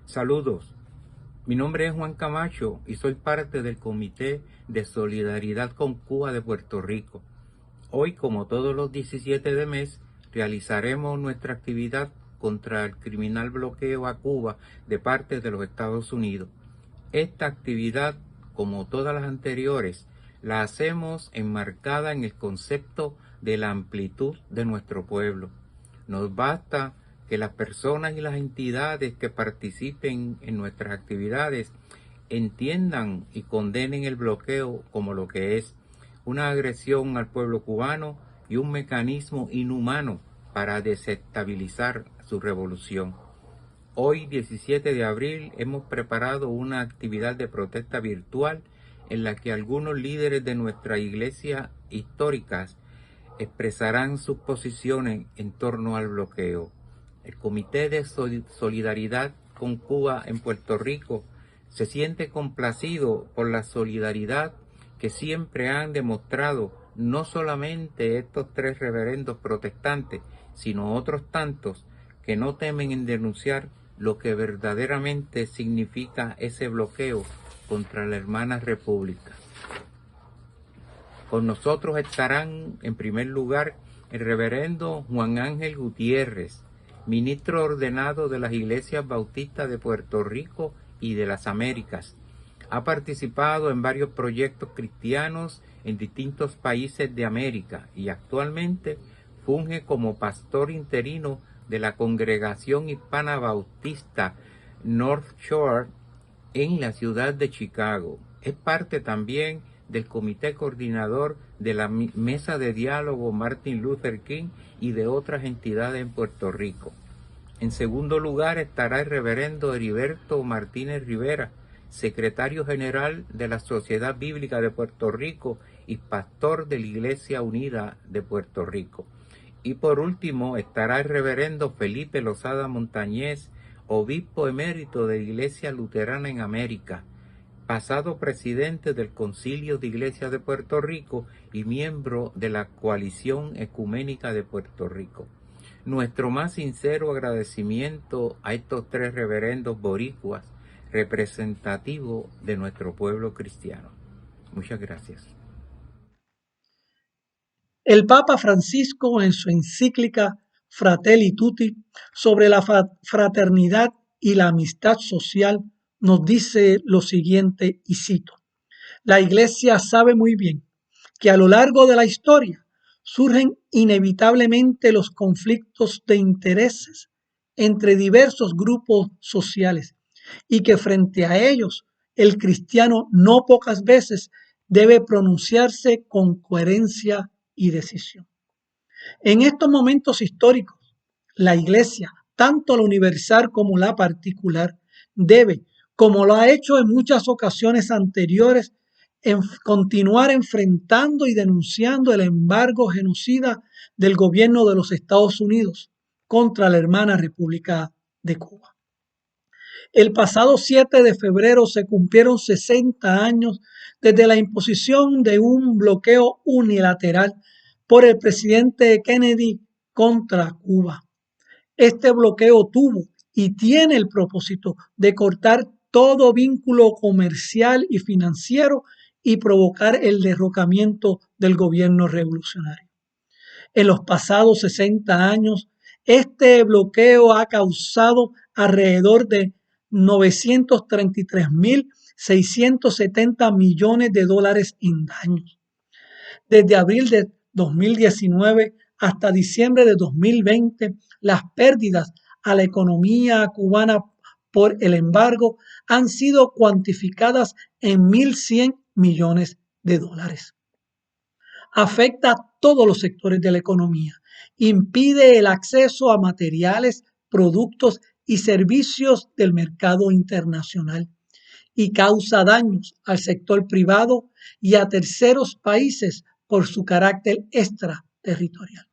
Saludos, mi nombre es Juan Camacho y soy parte del Comité de Solidaridad con Cuba de Puerto Rico. Hoy, como todos los 17 de mes, realizaremos nuestra actividad contra el criminal bloqueo a Cuba de parte de los Estados Unidos. Esta actividad, como todas las anteriores, la hacemos enmarcada en el concepto de la amplitud de nuestro pueblo. Nos basta que las personas y las entidades que participen en nuestras actividades entiendan y condenen el bloqueo como lo que es una agresión al pueblo cubano y un mecanismo inhumano para desestabilizar su revolución. Hoy, 17 de abril, hemos preparado una actividad de protesta virtual en la que algunos líderes de nuestra iglesia históricas expresarán sus posiciones en torno al bloqueo. El Comité de Solidaridad con Cuba en Puerto Rico se siente complacido por la solidaridad que siempre han demostrado no solamente estos 3 reverendos protestantes, sino otros tantos que no temen en denunciar lo que verdaderamente significa ese bloqueo contra la hermana república. Con nosotros estarán, en primer lugar, el reverendo Juan Ángel Gutiérrez, ministro ordenado de las Iglesias Bautistas de Puerto Rico y de las Américas. Ha participado en varios proyectos cristianos en distintos países de América y actualmente funge como pastor interino de la Congregación Hispana Bautista North Shore en la ciudad de Chicago. Es parte también del comité coordinador de la Mesa de Diálogo Martin Luther King y de otras entidades en Puerto Rico. En segundo lugar estará el reverendo Heriberto Martínez Rivera, secretario general de la Sociedad Bíblica de Puerto Rico y pastor de la Iglesia Unida de Puerto Rico. Y por último estará el reverendo Felipe Lozada Montañez, obispo emérito de la Iglesia Luterana en América, pasado presidente del Concilio de Iglesias de Puerto Rico y miembro de la Coalición Ecuménica de Puerto Rico. Nuestro más sincero agradecimiento a estos 3 reverendos boricuas, representativos de nuestro pueblo cristiano. Muchas gracias. El Papa Francisco, en su encíclica Fratelli Tutti sobre la fraternidad y la amistad social, nos dice lo siguiente, y cito: la Iglesia sabe muy bien que a lo largo de la historia surgen inevitablemente los conflictos de intereses entre diversos grupos sociales y que frente a ellos el cristiano no pocas veces debe pronunciarse con coherencia y decisión. En estos momentos históricos, la Iglesia, tanto la universal como la particular, debe, como lo ha hecho en muchas ocasiones anteriores, continuar enfrentando y denunciando el embargo genocida del gobierno de los Estados Unidos contra la hermana República de Cuba. El pasado 7 de febrero se cumplieron 60 años desde la imposición de un bloqueo unilateral por el presidente Kennedy contra Cuba. Este bloqueo tuvo y tiene el propósito de cortar todo vínculo comercial y financiero y provocar el derrocamiento del gobierno revolucionario. En los pasados 60 años, este bloqueo ha causado alrededor de 933.670 millones de dólares en daños. Desde abril de 2019 hasta diciembre de 2020, las pérdidas a la economía cubana por el embargo han sido cuantificadas en 1.100 millones de dólares. Afecta a todos los sectores de la economía, impide el acceso a materiales, productos y servicios del mercado internacional y causa daños al sector privado y a terceros países por su carácter extraterritorial.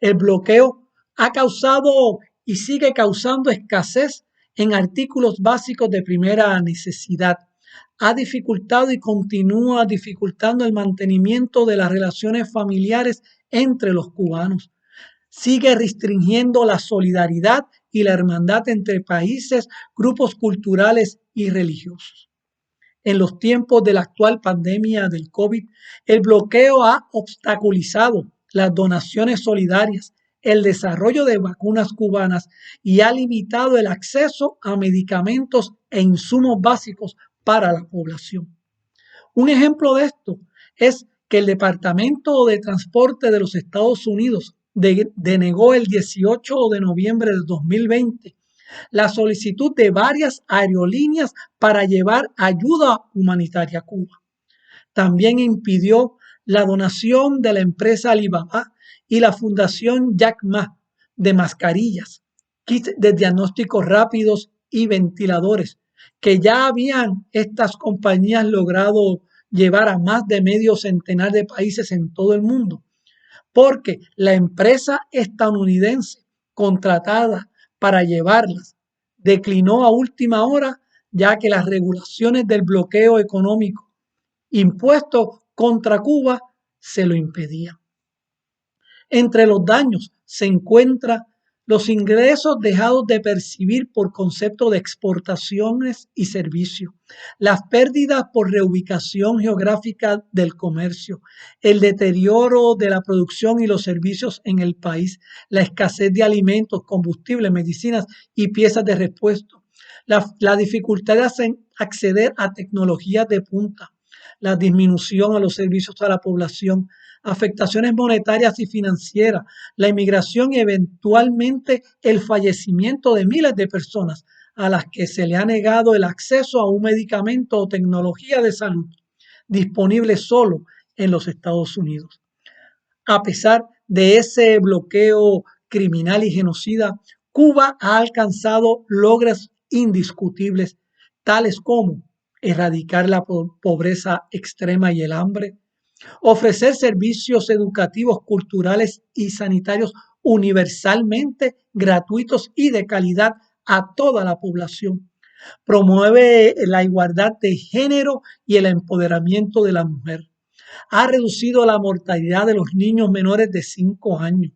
El bloqueo ha causado y sigue causando escasez en artículos básicos de primera necesidad. Ha dificultado y continúa dificultando el mantenimiento de las relaciones familiares entre los cubanos. sigue restringiendo la solidaridad y la hermandad entre países, grupos culturales y religiosos. En los tiempos de la actual pandemia del COVID, el bloqueo ha obstaculizado las donaciones solidarias, el desarrollo de vacunas cubanas y ha limitado el acceso a medicamentos e insumos básicos para la población. Un ejemplo de esto es que el Departamento de Transporte de los Estados Unidos denegó el 18 de noviembre de 2020 la solicitud de varias aerolíneas para llevar ayuda humanitaria a Cuba. También impidió la donación de la empresa Alibaba y la Fundación Jack Ma de mascarillas, kits de diagnósticos rápidos y ventiladores, que ya habían estas compañías logrado llevar a más de medio centenar de países en todo el mundo, porque la empresa estadounidense contratada para llevarlas declinó a última hora, ya que las regulaciones del bloqueo económico impuesto contra Cuba se lo impedían. Entre los daños se encuentran los ingresos dejados de percibir por concepto de exportaciones y servicios, las pérdidas por reubicación geográfica del comercio, el deterioro de la producción y los servicios en el país, la escasez de alimentos, combustibles, medicinas y piezas de repuesto, la dificultad de acceder a tecnologías de punta, la disminución a los servicios a la población, afectaciones monetarias y financieras, la inmigración y eventualmente el fallecimiento de miles de personas a las que se le ha negado el acceso a un medicamento o tecnología de salud disponible solo en los Estados Unidos. A pesar de ese bloqueo criminal y genocida, Cuba ha alcanzado logros indiscutibles, tales como erradicar la pobreza extrema y el hambre, ofrecer servicios educativos, culturales y sanitarios universalmente gratuitos y de calidad a toda la población. Promueve la igualdad de género y el empoderamiento de la mujer. Ha reducido la mortalidad de los niños menores de 5 años.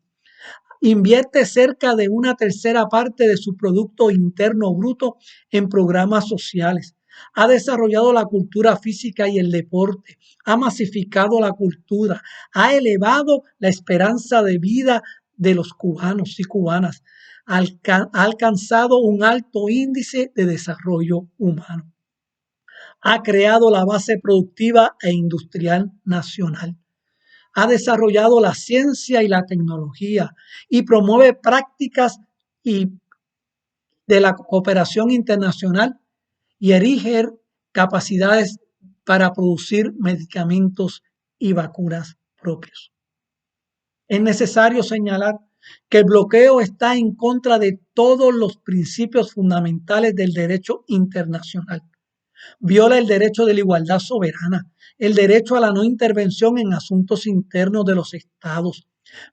Invierte cerca de una tercera parte de su Producto Interno Bruto en programas sociales. Ha desarrollado la cultura física y el deporte, ha masificado la cultura, ha elevado la esperanza de vida de los cubanos y cubanas, ha alcanzado un alto índice de desarrollo humano, ha creado la base productiva e industrial nacional, ha desarrollado la ciencia y la tecnología y promueve prácticas de la cooperación internacional y erige capacidades para producir medicamentos y vacunas propios. Es necesario señalar que el bloqueo está en contra de todos los principios fundamentales del derecho internacional. Viola el derecho de la igualdad soberana, el derecho a la no intervención en asuntos internos de los estados,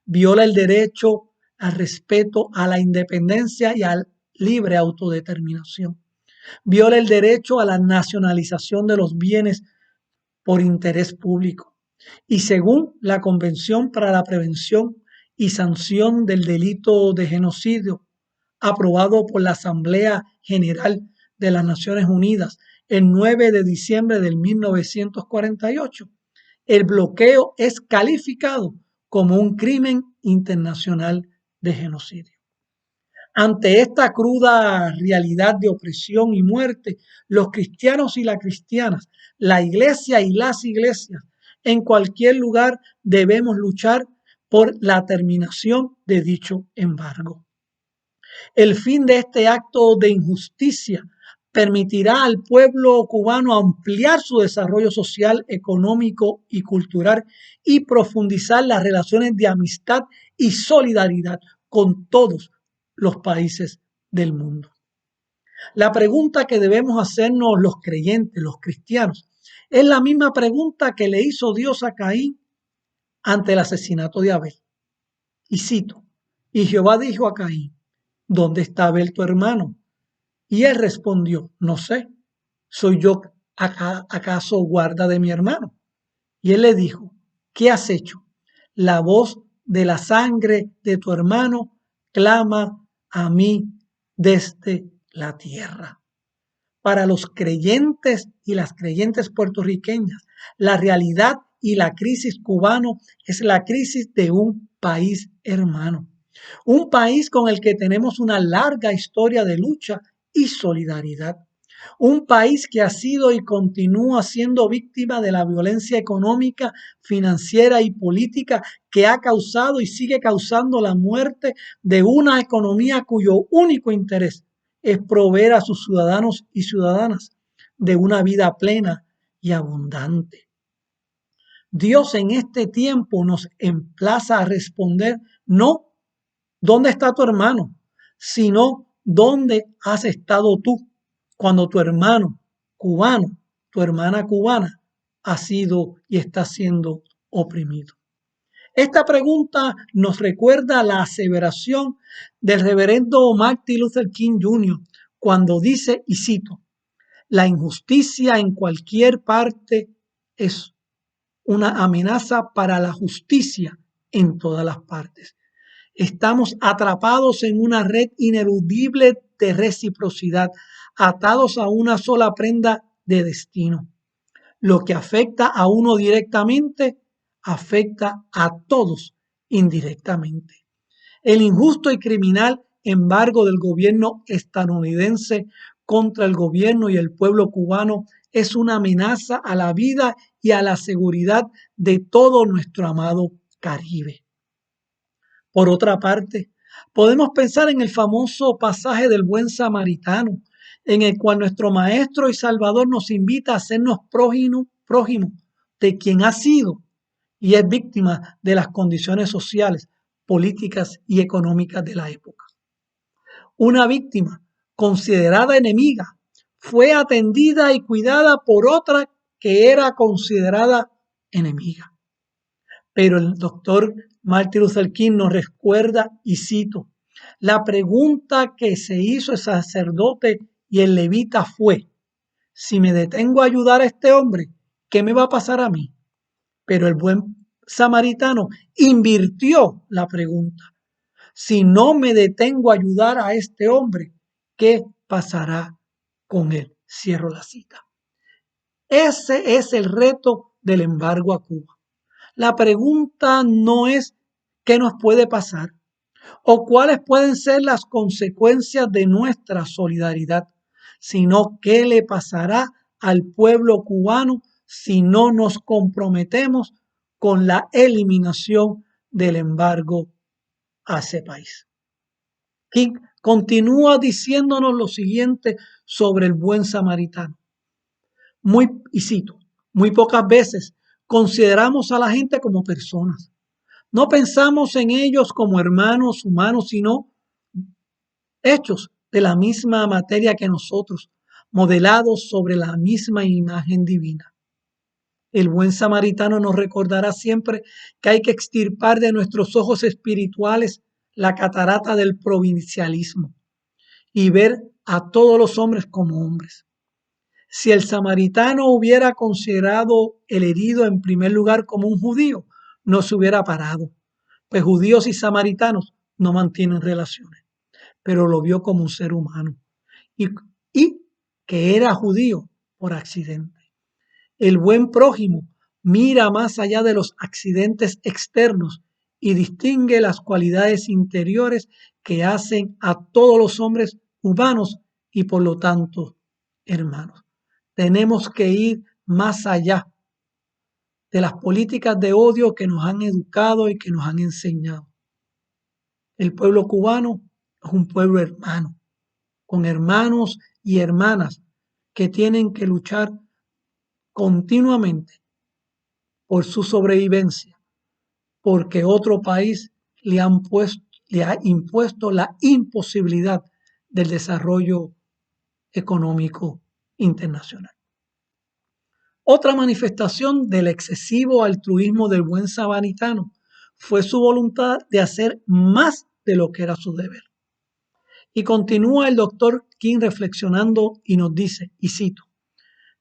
viola el derecho al respeto a la independencia y a libre autodeterminación, viola el derecho a la nacionalización de los bienes por interés público y según la Convención para la Prevención y Sanción del Delito de Genocidio, aprobado por la Asamblea General de las Naciones Unidas el 9 de diciembre de 1948, el bloqueo es calificado como un crimen internacional de genocidio. Ante esta cruda realidad de opresión y muerte, los cristianos y las cristianas, la iglesia y las iglesias, en cualquier lugar debemos luchar por la terminación de dicho embargo. El fin de este acto de injusticia permitirá al pueblo cubano ampliar su desarrollo social, económico y cultural y profundizar las relaciones de amistad y solidaridad con todos los países del mundo. La pregunta que debemos hacernos los creyentes, los cristianos, es la misma pregunta que le hizo Dios a Caín ante el asesinato de Abel. Y cito, y Jehová dijo a Caín, ¿dónde está Abel tu hermano? Y él respondió, no sé, ¿soy yo acaso guarda de mi hermano? Y él le dijo, ¿qué has hecho? La voz de la sangre de tu hermano, clama a mí desde la tierra. Para los creyentes y las creyentes puertorriqueñas, la realidad y la crisis cubano es la crisis de un país hermano. Un país con el que tenemos una larga historia de lucha y solidaridad. Un país que ha sido y continúa siendo víctima de la violencia económica, financiera y política que ha causado y sigue causando la muerte de una economía cuyo único interés es proveer a sus ciudadanos y ciudadanas de una vida plena y abundante. Dios en este tiempo nos emplaza a responder no ¿dónde está tu hermano?, sino ¿dónde has estado tú cuando tu hermano cubano, tu hermana cubana ha sido y está siendo oprimido? Esta pregunta nos recuerda la aseveración del reverendo Martin Luther King Jr. cuando dice, y cito, la injusticia en cualquier parte es una amenaza para la justicia en todas las partes. Estamos atrapados en una red ineludible de reciprocidad, atados a una sola prenda de destino. Lo que afecta a uno directamente, afecta a todos indirectamente. El injusto y criminal embargo del gobierno estadounidense contra el gobierno y el pueblo cubano es una amenaza a la vida y a la seguridad de todo nuestro amado Caribe. Por otra parte, podemos pensar en el famoso pasaje del buen samaritano, en el cual nuestro Maestro y Salvador nos invita a hacernos prójimo de quien ha sido y es víctima de las condiciones sociales, políticas y económicas de la época. Una víctima considerada enemiga fue atendida y cuidada por otra que era considerada enemiga. Pero el doctor Martin Luther King nos recuerda, y cito, la pregunta que se hizo el sacerdote y el levita fue, si me detengo a ayudar a este hombre, ¿qué me va a pasar a mí? Pero el buen samaritano invirtió la pregunta. Si no me detengo a ayudar a este hombre, ¿qué pasará con él? Cierro la cita. Ese es el reto del embargo a Cuba. La pregunta no es qué nos puede pasar o cuáles pueden ser las consecuencias de nuestra solidaridad, sino qué le pasará al pueblo cubano si no nos comprometemos con la eliminación del embargo a ese país. King continúa diciéndonos lo siguiente sobre el buen samaritano. Y cito, muy pocas veces consideramos a la gente como personas. No pensamos en ellos como hermanos humanos, sino hechos de la misma materia que nosotros, modelados sobre la misma imagen divina. El buen samaritano nos recordará siempre que hay que extirpar de nuestros ojos espirituales la catarata del provincialismo y ver a todos los hombres como hombres. Si el samaritano hubiera considerado el herido en primer lugar como un judío, no se hubiera parado, pues judíos y samaritanos no mantienen relaciones, pero lo vio como un ser humano y que era judío por accidente. El buen prójimo mira más allá de los accidentes externos y distingue las cualidades interiores que hacen a todos los hombres humanos y por lo tanto hermanos. Tenemos que ir más allá de las políticas de odio que nos han educado y que nos han enseñado. El pueblo cubano es un pueblo hermano, con hermanos y hermanas que tienen que luchar continuamente por su sobrevivencia, porque otro país le ha impuesto la imposibilidad del desarrollo económico internacional. Otra manifestación del excesivo altruismo del buen samaritano fue su voluntad de hacer más de lo que era su deber. Y continúa el doctor King reflexionando y nos dice, y cito,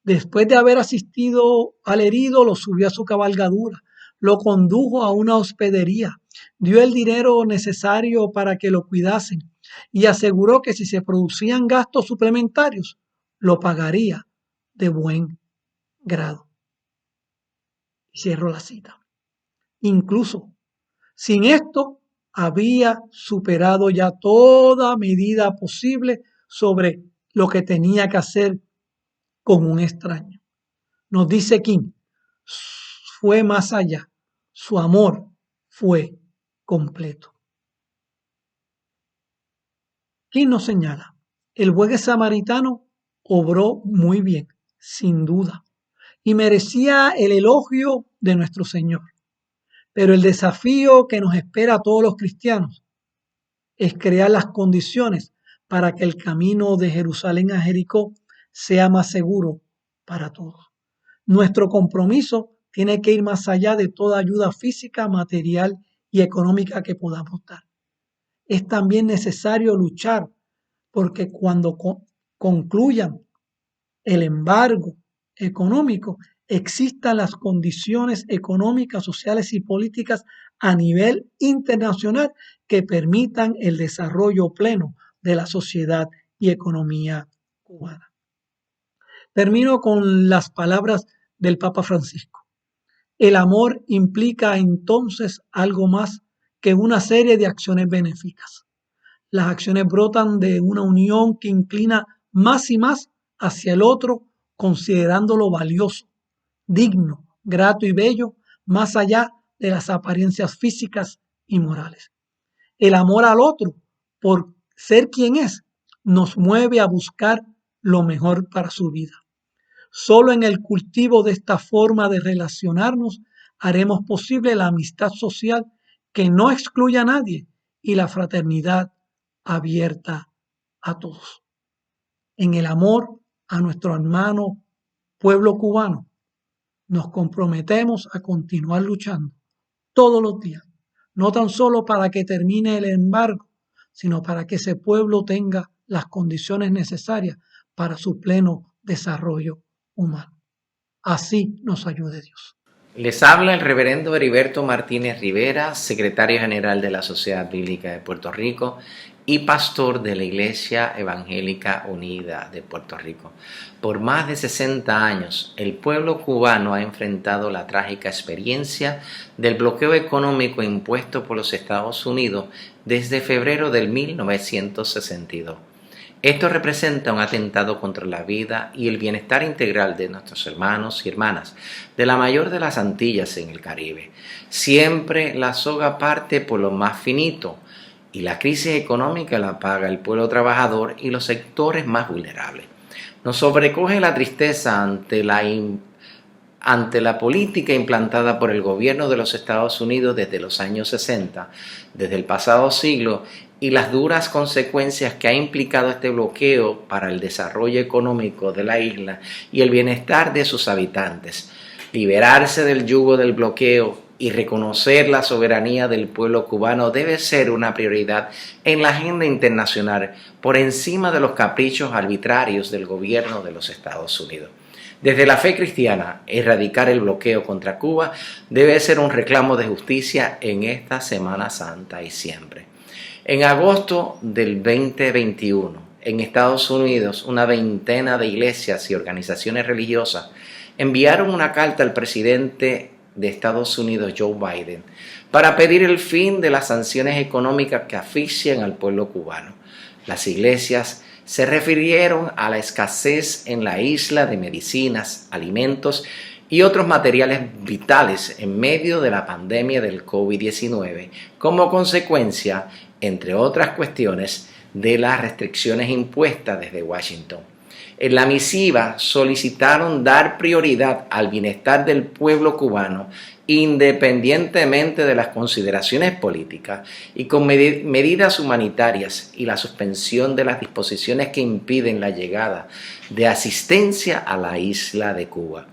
después de haber asistido al herido, lo subió a su cabalgadura, lo condujo a una hospedería, dio el dinero necesario para que lo cuidasen y aseguró que si se producían gastos suplementarios, lo pagaría de buen grado. Cierro la cita. Incluso sin esto, había superado ya toda medida posible sobre lo que tenía que hacer con un extraño. Nos dice King, fue más allá, su amor fue completo. King nos señala, el buen samaritano obró muy bien, sin duda, y merecía el elogio de nuestro Señor. Pero el desafío que nos espera a todos los cristianos es crear las condiciones para que el camino de Jerusalén a Jericó sea más seguro para todos. Nuestro compromiso tiene que ir más allá de toda ayuda física, material y económica que podamos dar. Es también necesario luchar porque cuando concluyan el embargo económico, existan las condiciones económicas, sociales y políticas a nivel internacional que permitan el desarrollo pleno de la sociedad y economía cubana. Termino con las palabras del Papa Francisco. El amor implica entonces algo más que una serie de acciones benéficas. Las acciones brotan de una unión que inclina más y más hacia el otro, considerándolo valioso, digno, grato y bello, más allá de las apariencias físicas y morales. El amor al otro, por ser quien es, nos mueve a buscar lo mejor para su vida. Solo en el cultivo de esta forma de relacionarnos haremos posible la amistad social que no excluya a nadie y la fraternidad abierta a todos. En el amor a nuestro hermano pueblo cubano, nos comprometemos a continuar luchando todos los días, no tan solo para que termine el embargo, sino para que ese pueblo tenga las condiciones necesarias para su pleno desarrollo humano. Así nos ayude Dios. Les habla el reverendo Heriberto Martínez Rivera, secretario general de la Sociedad Bíblica de Puerto Rico y pastor de la Iglesia Evangélica Unida de Puerto Rico. Por más de 60 años, el pueblo cubano ha enfrentado la trágica experiencia del bloqueo económico impuesto por los Estados Unidos desde febrero del 1962. Esto representa un atentado contra la vida y el bienestar integral de nuestros hermanos y hermanas de la mayor de las Antillas en el Caribe. Siempre la soga parte por lo más finito y la crisis económica la paga el pueblo trabajador y los sectores más vulnerables. Nos sobrecoge la tristeza ante la política implantada por el gobierno de los Estados Unidos desde los años 60, desde el pasado siglo, y las duras consecuencias que ha implicado este bloqueo para el desarrollo económico de la isla y el bienestar de sus habitantes. Liberarse del yugo del bloqueo y reconocer la soberanía del pueblo cubano debe ser una prioridad en la agenda internacional por encima de los caprichos arbitrarios del gobierno de los Estados Unidos. Desde la fe cristiana, erradicar el bloqueo contra Cuba debe ser un reclamo de justicia en esta Semana Santa y siempre. En agosto del 2021, en Estados Unidos, una veintena de iglesias y organizaciones religiosas enviaron una carta al presidente de Estados Unidos, Joe Biden, para pedir el fin de las sanciones económicas que asfixian al pueblo cubano. Las iglesias se refirieron a la escasez en la isla de medicinas, alimentos y otros materiales vitales en medio de la pandemia del COVID-19 como consecuencia, entre otras cuestiones, de las restricciones impuestas desde Washington. En la misiva solicitaron dar prioridad al bienestar del pueblo cubano independientemente de las consideraciones políticas y con medidas humanitarias y la suspensión de las disposiciones que impiden la llegada de asistencia a la isla de Cuba.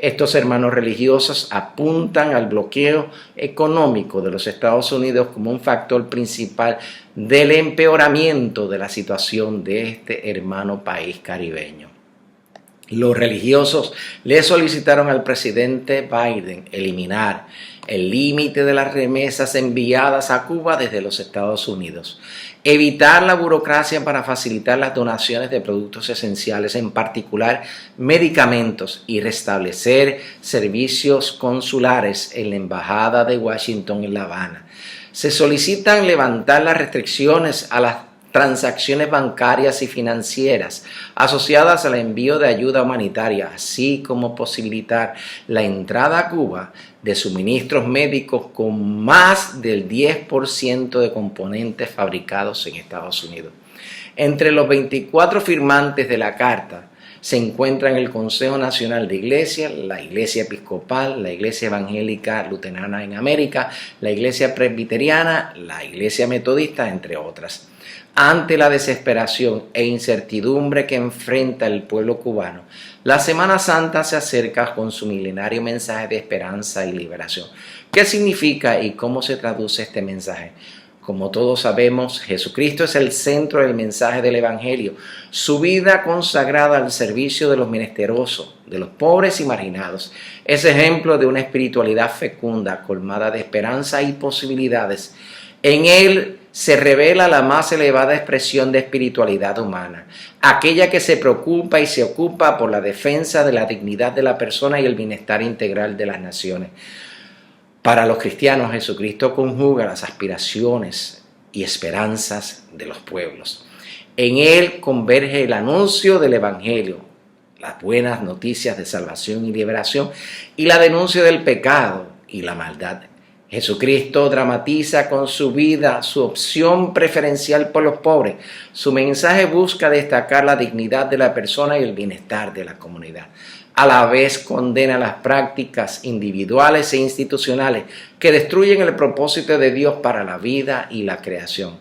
Estos hermanos religiosos apuntan al bloqueo económico de los Estados Unidos como un factor principal del empeoramiento de la situación de este hermano país caribeño. Los religiosos le solicitaron al presidente Biden eliminar el límite de las remesas enviadas a Cuba desde los Estados Unidos, evitar la burocracia para facilitar las donaciones de productos esenciales, en particular medicamentos, y restablecer servicios consulares en la Embajada de Washington en La Habana. Se solicitan levantar las restricciones a las transacciones bancarias y financieras asociadas al envío de ayuda humanitaria, así como posibilitar la entrada a Cuba de suministros médicos con más del 10% de componentes fabricados en Estados Unidos. Entre los 24 firmantes de la carta se encuentran el Consejo Nacional de Iglesias, la Iglesia Episcopal, la Iglesia Evangélica Luterana en América, la Iglesia Presbiteriana, la Iglesia Metodista, entre otras. Ante la desesperación e incertidumbre que enfrenta el pueblo cubano, la Semana Santa se acerca con su milenario mensaje de esperanza y liberación. ¿Qué significa y cómo se traduce este mensaje? Como todos sabemos, Jesucristo es el centro del mensaje del Evangelio. Su vida consagrada al servicio de los menesterosos, de los pobres y marginados, es ejemplo de una espiritualidad fecunda, colmada de esperanza y posibilidades. En él se revela la más elevada expresión de espiritualidad humana, aquella que se preocupa y se ocupa por la defensa de la dignidad de la persona y el bienestar integral de las naciones. Para los cristianos, Jesucristo conjuga las aspiraciones y esperanzas de los pueblos. En él converge el anuncio del Evangelio, las buenas noticias de salvación y liberación, y la denuncia del pecado y la maldad. Jesucristo dramatiza con su vida su opción preferencial por los pobres. Su mensaje busca destacar la dignidad de la persona y el bienestar de la comunidad. A la vez condena las prácticas individuales e institucionales que destruyen el propósito de Dios para la vida y la creación.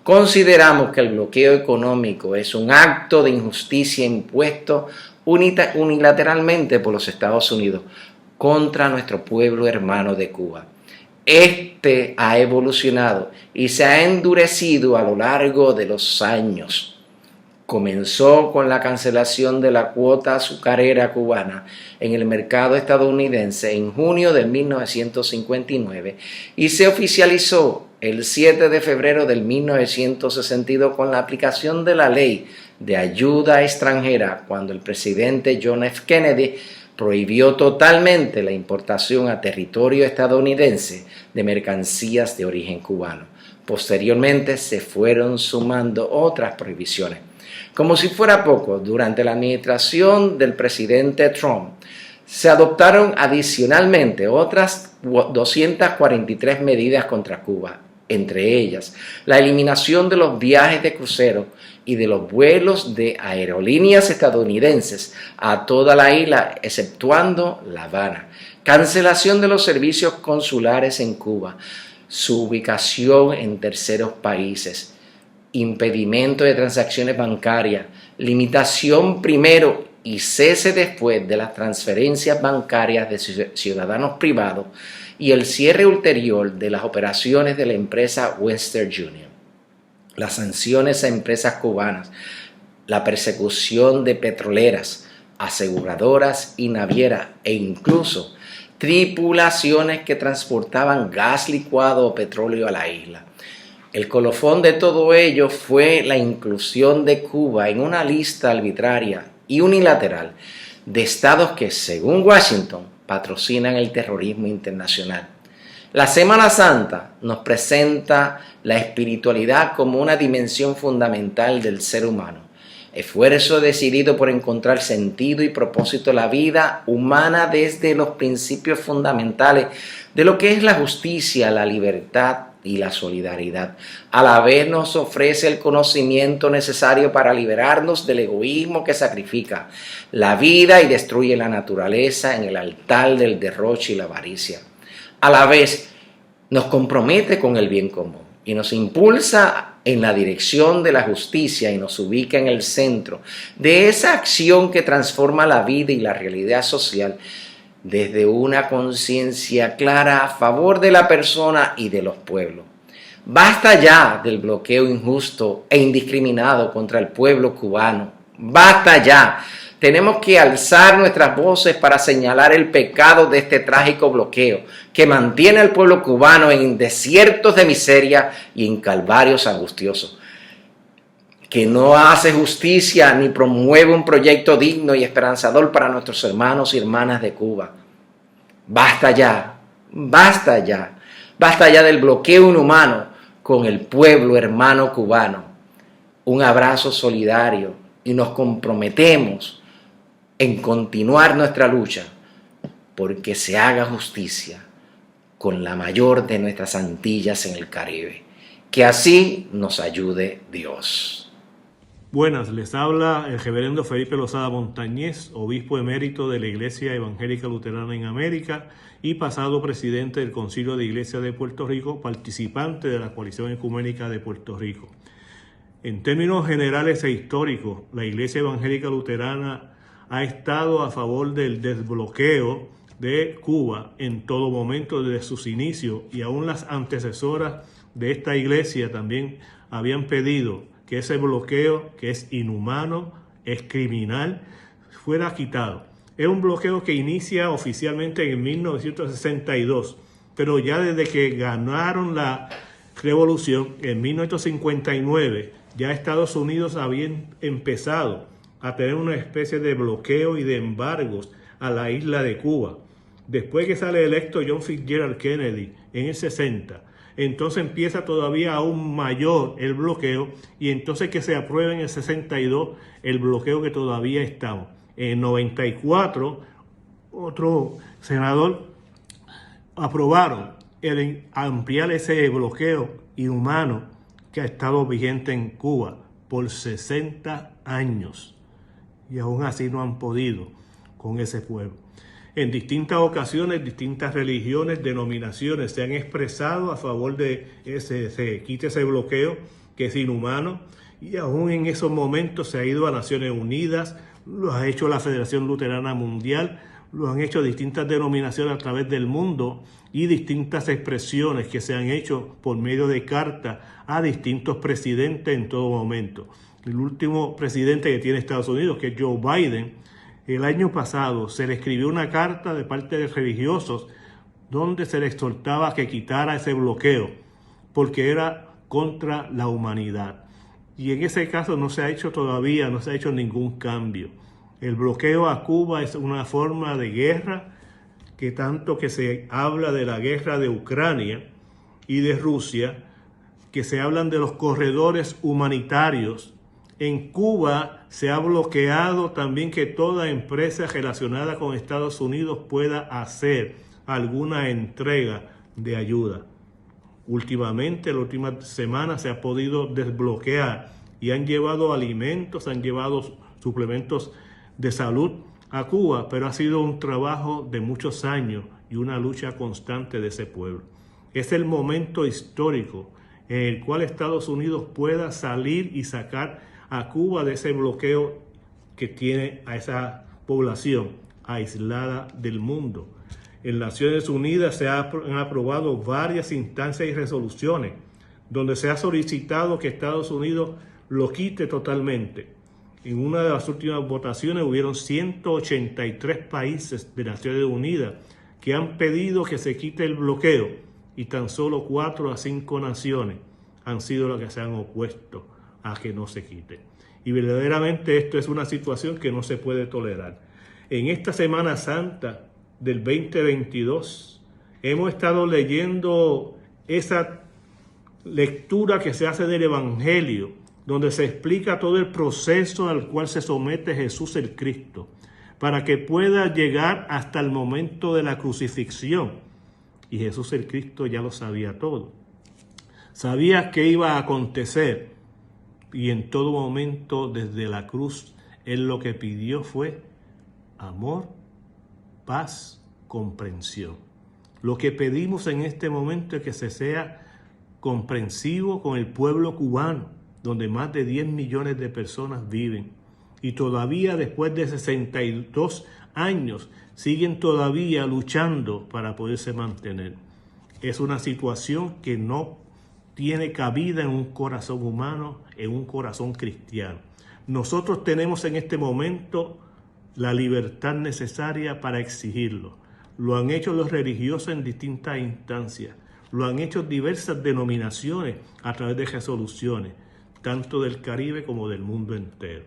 Consideramos que el bloqueo económico es un acto de injusticia impuesto unilateralmente por los Estados Unidos contra nuestro pueblo hermano de Cuba. Este ha evolucionado y se ha endurecido a lo largo de los años. Comenzó con la cancelación de la cuota azucarera cubana en el mercado estadounidense en junio de 1959 y se oficializó el 7 de febrero de 1962 con la aplicación de la Ley de Ayuda Extranjera, cuando el presidente John F. Kennedy prohibió totalmente la importación a territorio estadounidense de mercancías de origen cubano. Posteriormente se fueron sumando otras prohibiciones. Como si fuera poco, durante la administración del presidente Trump se adoptaron adicionalmente otras 243 medidas contra Cuba, entre ellas la eliminación de los viajes de crucero y de los vuelos de aerolíneas estadounidenses a toda la isla, exceptuando La Habana, cancelación de los servicios consulares en Cuba, su ubicación en terceros países, impedimento de transacciones bancarias, limitación primero y cese después de las transferencias bancarias de ciudadanos privados y el cierre ulterior de las operaciones de la empresa Western Union. Las sanciones a empresas cubanas, la persecución de petroleras, aseguradoras y navieras e incluso tripulaciones que transportaban gas licuado o petróleo a la isla. El colofón de todo ello fue la inclusión de Cuba en una lista arbitraria y unilateral de estados que, según Washington, patrocinan el terrorismo internacional. La Semana Santa nos presenta la espiritualidad como una dimensión fundamental del ser humano, esfuerzo decidido por encontrar sentido y propósito en la vida humana desde los principios fundamentales de lo que es la justicia, la libertad y la solidaridad. A la vez nos ofrece el conocimiento necesario para liberarnos del egoísmo que sacrifica la vida y destruye la naturaleza en el altar del derroche y la avaricia. A la vez nos compromete con el bien común y nos impulsa en la dirección de la justicia y nos ubica en el centro de esa acción que transforma la vida y la realidad social desde una conciencia clara a favor de la persona y de los pueblos. Basta ya del bloqueo injusto e indiscriminado contra el pueblo cubano. Basta ya Tenemos que alzar nuestras voces para señalar el pecado de este trágico bloqueo que mantiene al pueblo cubano en desiertos de miseria y en calvarios angustiosos, que no hace justicia ni promueve un proyecto digno y esperanzador para nuestros hermanos y hermanas de Cuba. Basta ya, basta ya, basta ya del bloqueo inhumano con el pueblo hermano cubano. Un abrazo solidario y nos comprometemos en continuar nuestra lucha porque se haga justicia con la mayor de nuestras Antillas en el Caribe. Que así nos ayude Dios. Buenas, les habla el reverendo Felipe Lozada Montañez, obispo emérito de la Iglesia Evangélica Luterana en América y pasado presidente del Concilio de Iglesias de Puerto Rico, participante de la Coalición Ecuménica de Puerto Rico. En términos generales e históricos, la Iglesia Evangélica Luterana ha estado a favor del desbloqueo de Cuba en todo momento desde sus inicios, y aún las antecesoras de esta iglesia también habían pedido que ese bloqueo, que es inhumano, es criminal, fuera quitado. Es un bloqueo que inicia oficialmente en 1962, pero ya desde que ganaron la revolución en 1959, ya Estados Unidos había empezado a tener una especie de bloqueo y de embargos a la isla de Cuba. Después que sale electo John Fitzgerald Kennedy en el 60, entonces empieza todavía aún mayor el bloqueo, y entonces que se aprueba en el 62 el bloqueo que todavía estamos. En el 94, otro senador aprobaron el ampliar ese bloqueo inhumano que ha estado vigente en Cuba por 60 años. Y aún así no han podido con ese pueblo. En distintas ocasiones, distintas religiones, denominaciones se han expresado a favor de se quite ese bloqueo que es inhumano, y aún en esos momentos se ha ido a Naciones Unidas, lo ha hecho la Federación Luterana Mundial, lo han hecho distintas denominaciones a través del mundo, y distintas expresiones que se han hecho por medio de cartas a distintos presidentes en todo momento. El último presidente que tiene Estados Unidos, que es Joe Biden, el año pasado se le escribió una carta de parte de religiosos donde se le exhortaba a que quitara ese bloqueo porque era contra la humanidad. Y en ese caso no se ha hecho todavía, no se ha hecho ningún cambio. El bloqueo a Cuba es una forma de guerra, que tanto que se habla de la guerra de Ucrania y de Rusia, que se hablan de los corredores humanitarios. En Cuba se ha bloqueado también que toda empresa relacionada con Estados Unidos pueda hacer alguna entrega de ayuda. Últimamente, la última semana se ha podido desbloquear y han llevado alimentos, han llevado suplementos de salud a Cuba, pero ha sido un trabajo de muchos años y una lucha constante de ese pueblo. Es el momento histórico en el cual Estados Unidos pueda salir y sacar a Cuba de ese bloqueo que tiene a esa población aislada del mundo. En Naciones Unidas se han aprobado varias instancias y resoluciones donde se ha solicitado que Estados Unidos lo quite totalmente. En una de las últimas votaciones hubieron 183 países de Naciones Unidas que han pedido que se quite el bloqueo, y tan solo 4 a 5 naciones han sido las que se han opuesto a que no se quite. Y verdaderamente esto es una situación que no se puede tolerar. En esta Semana Santa del 2022 hemos estado leyendo esa lectura que se hace del Evangelio, donde se explica todo el proceso al cual se somete Jesús el Cristo, para que pueda llegar hasta el momento de la crucifixión. Y Jesús el Cristo ya lo sabía todo. Sabía que iba a acontecer, y en todo momento desde la cruz Él lo que pidió fue amor, paz, comprensión. Lo que pedimos en este momento es que se sea comprensivo con el pueblo cubano, donde más de 10 millones de personas viven. Y todavía después de 62 años siguen todavía luchando para poderse mantener. Es una situación que no tiene cabida en un corazón humano, en un corazón cristiano. Nosotros tenemos en este momento la libertad necesaria para exigirlo. Lo han hecho los religiosos en distintas instancias. Lo han hecho diversas denominaciones a través de resoluciones, tanto del Caribe como del mundo entero.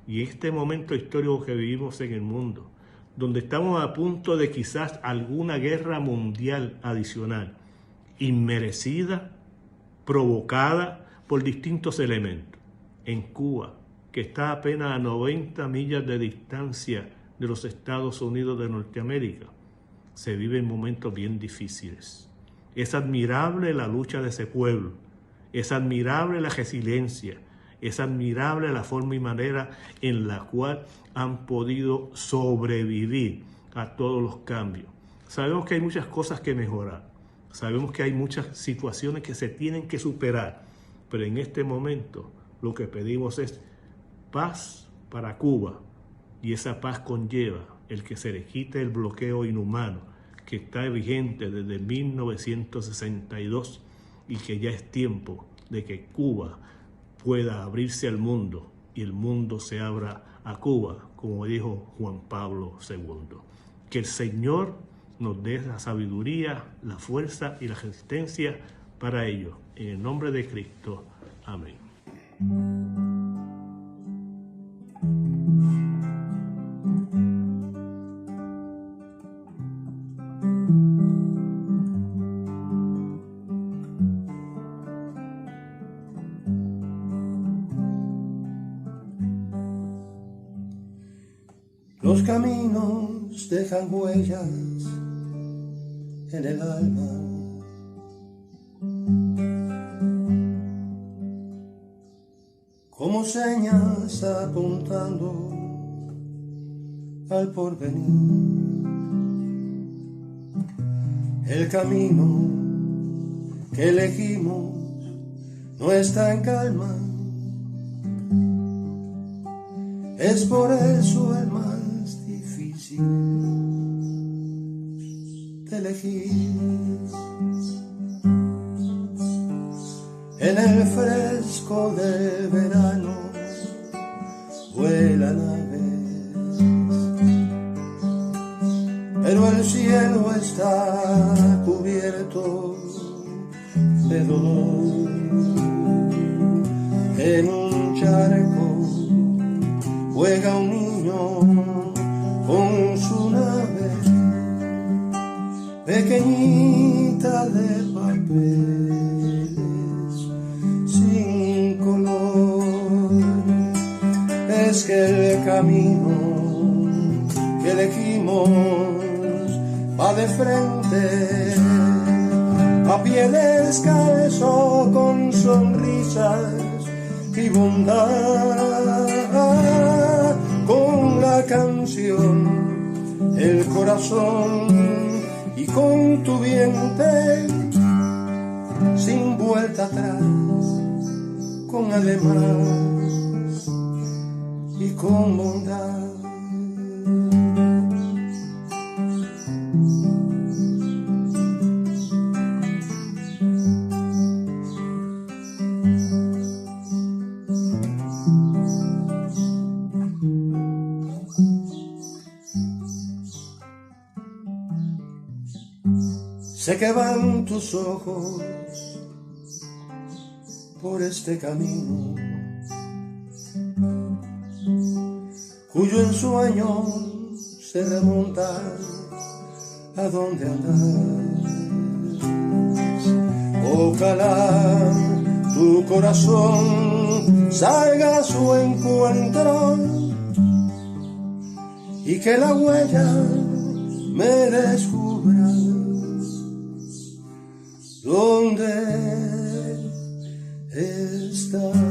Y este momento histórico que vivimos en el mundo, donde estamos a punto de quizás alguna guerra mundial adicional, inmerecida, provocada por distintos elementos. En Cuba, que está apenas a 90 millas de distancia de los Estados Unidos de Norteamérica, se viven momentos bien difíciles. Es admirable la lucha de ese pueblo, es admirable la resiliencia, es admirable la forma y manera en la cual han podido sobrevivir a todos los cambios. Sabemos que hay muchas cosas que mejorar, sabemos que hay muchas situaciones que se tienen que superar, pero en este momento lo que pedimos es paz para Cuba, y esa paz conlleva el que se le quite el bloqueo inhumano que está vigente desde 1962 y que ya es tiempo de que Cuba pueda abrirse al mundo y el mundo se abra a Cuba, como dijo Juan Pablo II. Que el Señor nos dé la sabiduría, la fuerza y la resistencia para ello. En el nombre de Cristo. Amén. Los caminos dejan huellas en el alma. Como señas apuntando al porvenir. El camino que elegimos no está en calma. Es por eso el más difícil de elegir. En el fresco del verano vuelan aves, pero el cielo está cubierto de dolor. En un charco juega un niño con su nave pequeñita de papeles sin color. Es que el camino que elegimos va de frente, a pie descalzo, con sonrisas y bondad, con la canción, el corazón y con tu vientre, sin vuelta atrás, con además y con bondad. Sé que van tus ojos por este camino, cuyo ensueño se remonta a donde andas. Ojalá tu corazón salga a su encuentro y que la huella me descubra donde está.